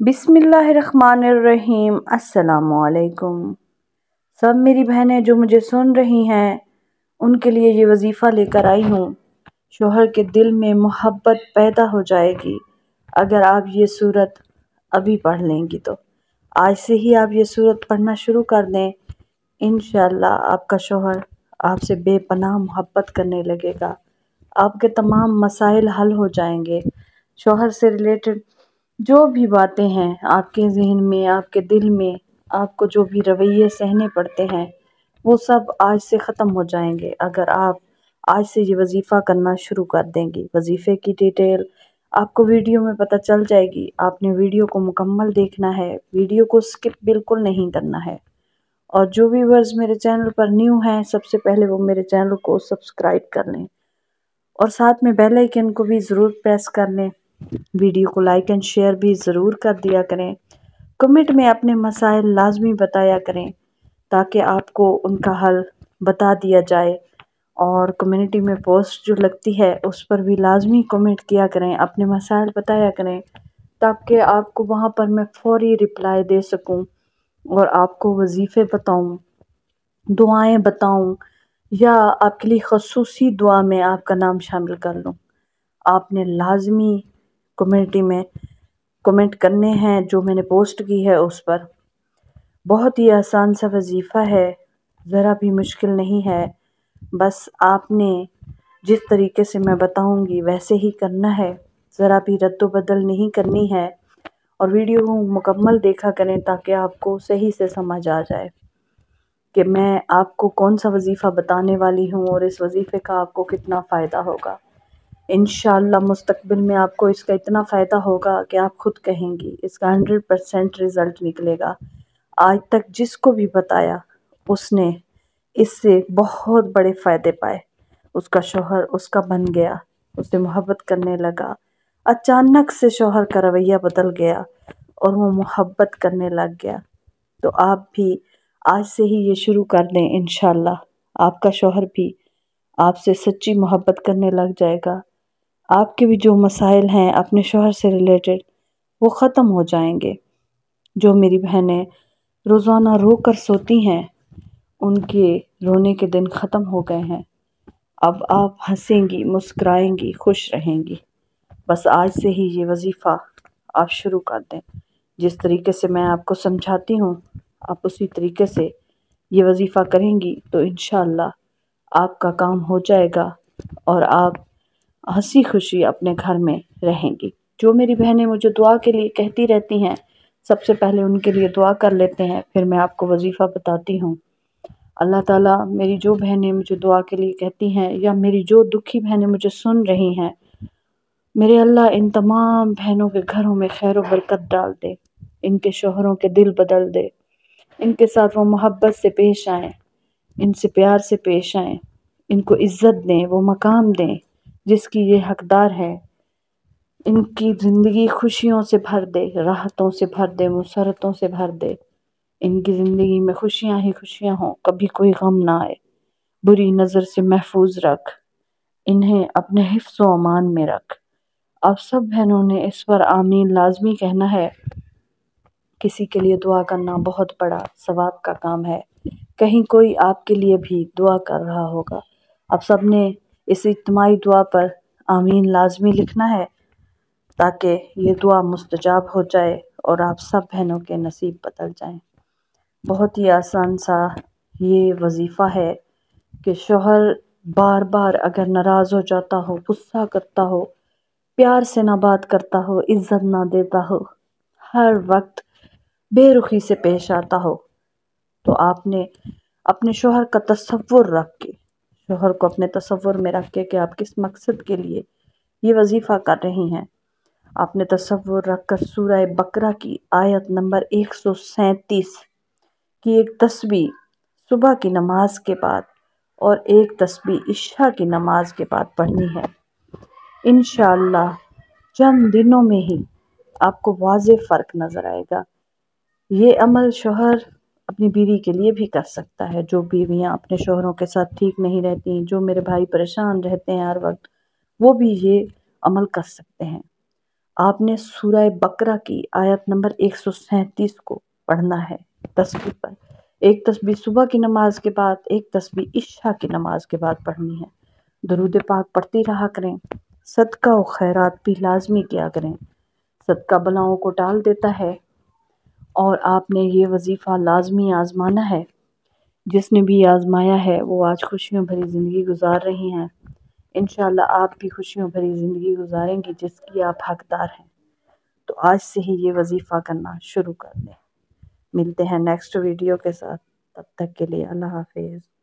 बिस्मिल्लाहिर्रहमानिर्रहीम। अस्सलामुअलैकुम। सब मेरी बहनें जो मुझे सुन रही हैं उनके लिए ये वजीफ़ा लेकर आई हूँ। शोहर के दिल में मोहब्बत पैदा हो जाएगी अगर आप ये सूरत अभी पढ़ लेंगी। तो आज से ही आप ये सूरत पढ़ना शुरू कर दें। इंशाअल्लाह आपका शोहर आपसे बेपनाह मोहब्बत करने लगेगा। आपके तमाम मसाइल हल हो जाएंगे। शोहर से रिलेटेड जो भी बातें हैं आपके ज़हन में, आपके दिल में, आपको जो भी रवैये सहने पड़ते हैं वो सब आज से ख़त्म हो जाएंगे अगर आप आज से ये वजीफ़ा करना शुरू कर देंगी। वजीफ़े की डिटेल आपको वीडियो में पता चल जाएगी। आपने वीडियो को मुकम्मल देखना है, वीडियो को स्किप बिल्कुल नहीं करना है। और जो व्यूअर्स मेरे चैनल पर न्यू हैं सबसे पहले वो मेरे चैनल को सब्सक्राइब कर लें और साथ में बेल आइकन को भी ज़रूर प्रेस कर लें। वीडियो को लाइक एंड शेयर भी ज़रूर कर दिया करें। कमेंट में अपने मसाइल लाजमी बताया करें ताकि आपको उनका हल बता दिया जाए। और कम्युनिटी में पोस्ट जो लगती है उस पर भी लाजमी कमेंट किया करें, अपने मसाइल बताया करें ताकि आपको वहाँ पर मैं फ़ौरी रिप्लाई दे सकूं और आपको वजीफ़े बताऊं, दुआएं बताऊं या आपके लिए ख़ुसूसी दुआ में आपका नाम शामिल कर लूं। आपने लाजमी कम्युनिटी में कमेंट करने हैं जो मैंने पोस्ट की है उस पर। बहुत ही आसान सा वजीफ़ा है, ज़रा भी मुश्किल नहीं है। बस आपने जिस तरीके से मैं बताऊंगी वैसे ही करना है, ज़रा भी रद्द बदल नहीं करनी है। और वीडियो को मुकम्मल देखा करें ताकि आपको सही से समझ आ जाए कि मैं आपको कौन सा वजीफ़ा बताने वाली हूँ और इस वजीफ़े का आपको कितना फ़ायदा होगा। इंशाअल्लाह मुस्तक़बिल में आपको इसका इतना फ़ायदा होगा कि आप खुद कहेंगी इसका 100% रिज़ल्ट निकलेगा। आज तक जिसको भी बताया उसने इससे बहुत बड़े फ़ायदे पाए। उसका शौहर उसका बन गया, उससे मोहब्बत करने लगा। अचानक से शौहर का रवैया बदल गया और वो मोहब्बत करने लग गया। तो आप भी आज से ही ये शुरू कर दें। इंशाअल्लाह आपका शौहर भी आपसे सच्ची मोहब्बत करने लग जाएगा। आपके भी जो मसाइल हैं अपने शौहर से रिलेटेड वो ख़त्म हो जाएंगे। जो मेरी बहनें रोज़ाना रो कर सोती हैं उनके रोने के दिन ख़त्म हो गए हैं। अब आप हंसेंगी, मुस्कुराएंगी, खुश रहेंगी। बस आज से ही ये वजीफ़ा आप शुरू कर दें। जिस तरीके से मैं आपको समझाती हूँ आप उसी तरीके से ये वजीफ़ा करेंगी तो इंशाअल्लाह आपका काम हो जाएगा और आप हंसी खुशी अपने घर में रहेंगी। जो मेरी बहनें मुझे दुआ के लिए कहती रहती हैं सबसे पहले उनके लिए दुआ कर लेते हैं, फिर मैं आपको वजीफ़ा बताती हूँ। अल्लाह ताला मेरी जो बहनें मुझे दुआ के लिए कहती हैं या मेरी जो दुखी बहनें मुझे सुन रही हैं, मेरे अल्लाह इन तमाम बहनों के घरों में खैर व बरकत डाल दे, इनके शौहरों के दिल बदल दे, इनके साथ वो मोहब्बत से पेश आएँ, इनसे प्यार से पेश आएँ, इनको इज़्ज़त दें, वो मकाम दें जिसकी ये हकदार है। इनकी ज़िंदगी खुशियों से भर दे, राहतों से भर दे, मुसरतों से भर दे। इनकी ज़िंदगी में खुशियाँ ही खुशियाँ हों, कभी कोई गम ना आए। बुरी नज़र से महफूज रख, इन्हें अपने हिफ्ज़ व अमान में रख। आप सब बहनों ने इस पर आमीन लाजमी कहना है। किसी के लिए दुआ करना बहुत बड़ा सवाब का काम है। कहीं कोई आपके लिए भी दुआ कर रहा होगा। आप सब ने इस इज्तिमाई दुआ पर आमीन लाजमी लिखना है ताकि ये दुआ मुस्तजाब हो जाए और आप सब बहनों के नसीब बदल जाएं। बहुत ही आसान सा ये वजीफ़ा है कि शौहर बार बार अगर नाराज़ हो जाता हो, गुस्सा करता हो, प्यार से ना बात करता हो, इज़्ज़त ना देता हो, हर वक्त बेरुखी से पेश आता हो, तो आपने अपने शौहर का तसव्वुर रख के, शौहर को अपने तसव्वुर में रख के कि आप किस मकसद के लिए ये वजीफ़ा कर रही हैं, आपने तसव्वुर रख कर सूरह बकरा की आयत नंबर 137 की एक तस्बीह सुबह की नमाज के बाद और एक तस्बीह इशा की नमाज के बाद पढ़नी है। इंशाअल्लाह चंद दिनों में ही आपको वाज़े फ़र्क नज़र आएगा। ये अमल शौहर अपनी बीवी के लिए भी कर सकता है। जो बीवियां अपने शौहरों के साथ ठीक नहीं रहती, जो मेरे भाई परेशान रहते हैं हर वक्त, वो भी ये अमल कर सकते हैं। آپ نے سورہ بقرہ کی آیت نمبر 137 کو پڑھنا ہے تسبیح پر۔ ایک تسبیح صبح کی نماز کے بعد، ایک تسبیح عشاء کی نماز کے بعد پڑھنی ہے۔ درود پاک پڑھتی رہا کریں۔ صدقہ و خیرات بھی لازمی کیا کریں۔ صدقہ بلاؤں کو ٹال دیتا ہے، اور آپ نے یہ وظیفہ لازمی آزمانا ہے۔ جس نے بھی آزمایا ہے وہ آج خوشیوں بھری زندگی گزار رہی ہیں۔ انشاءاللہ آپ بھی خوشیوں بھری زندگی گزاریں گی جس کی آپ حقدار ہیں۔ تو آج سے ہی یہ وظیفہ کرنا شروع کر دیں۔ ملتے ہیں نیکسٹ ویڈیو کے ساتھ، تب تک کے لیے اللہ حافظ۔